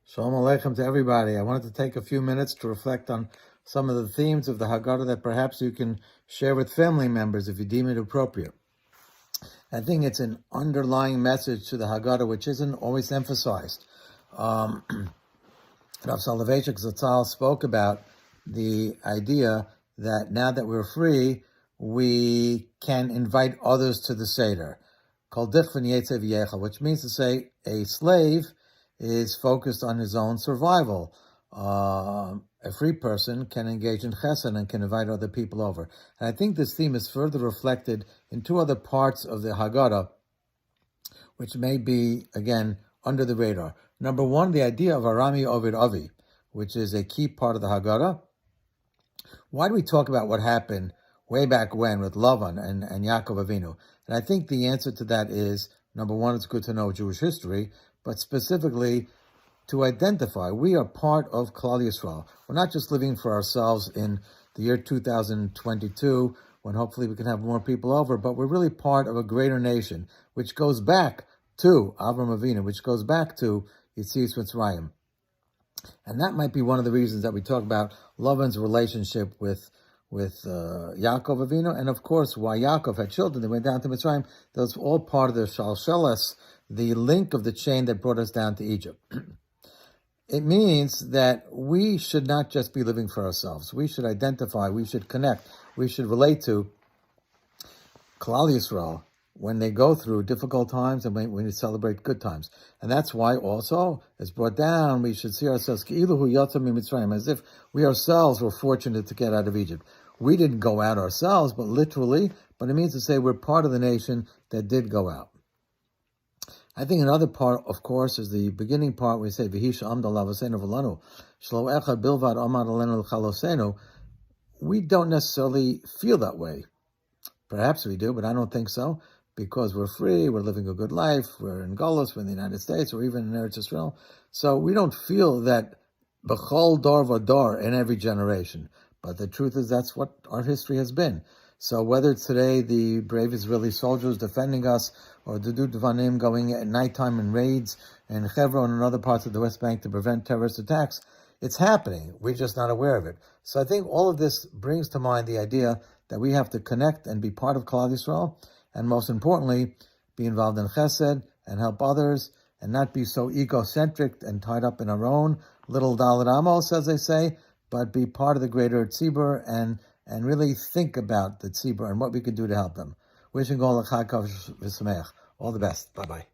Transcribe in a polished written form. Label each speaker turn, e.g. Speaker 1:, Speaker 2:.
Speaker 1: Shalom Aleichem to everybody. I wanted to take a few minutes to reflect on some of the themes of the Haggadah that perhaps you can share with family members if you deem it appropriate. I think it's an underlying message to the Haggadah which isn't always emphasized. Rav Soloveitchik Zatzal spoke about the idea that now that we're free, we can invite others to the Seder. Kol dichvan yetzev yecha, which means to say a slave is focused on his own survival. A free person can engage in chesed and can invite other people over. And I think this theme is further reflected in two other parts of the Haggadah, which may be, again, under the radar. Number one, the idea of Arami Ovid Avi, which is a key part of the Haggadah. Why do we talk about what happened way back when with Lavan and Yaakov Avinu? And I think the answer to that is, number one, it's good to know Jewish history, but specifically to identify we are part of Klal Yisrael. We're not just living for ourselves in the year 2022, when hopefully we can have more people over, but we're really part of a greater nation, which goes back to Avram Avinu, which goes back to Yetzias Mitzrayim. And that might be one of the reasons that we talk about Lavan's relationship with Yaakov Avinu, and of course why Yaakov had children. They went down to Mitzrayim. That was all part of the Shalsheles, the link of the chain that brought us down to Egypt. It means that we should not just be living for ourselves. We should identify, we should connect, we should relate to Klal Yisrael when they go through difficult times and when we celebrate good times. And that's why also, as brought down, we should see ourselves as if we ourselves were fortunate to get out of Egypt. We didn't go out ourselves, but literally, but it means to say we're part of the nation that did go out. I think another part, of course, is the beginning part where we say, V'hi she'amda lavosenu v'lanu, shlo echad bilvad amad alenu l'chalosenu. We don't necessarily feel that way. Perhaps we do, but I don't think so, because we're free, we're living a good life, we're in Golus, we're in the United States, or even in Eretz Yisrael. So we don't feel that b'chol dor v'dor in every generation. But the truth is that's what our history has been. So whether it's today the brave Israeli soldiers defending us, or the Dvanim going at nighttime in raids in Hebron and other parts of the West Bank to prevent terrorist attacks, it's happening. We're just not aware of it. So I think all of this brings to mind the idea that we have to connect and be part of Klal Yisrael, and most importantly, be involved in chesed and help others, and not be so egocentric and tied up in our own little Dalet Amos, as they say, but be part of the greater tzibur and really think about the tzibur and what we can do to help them. Wishing all the best. Bye-bye.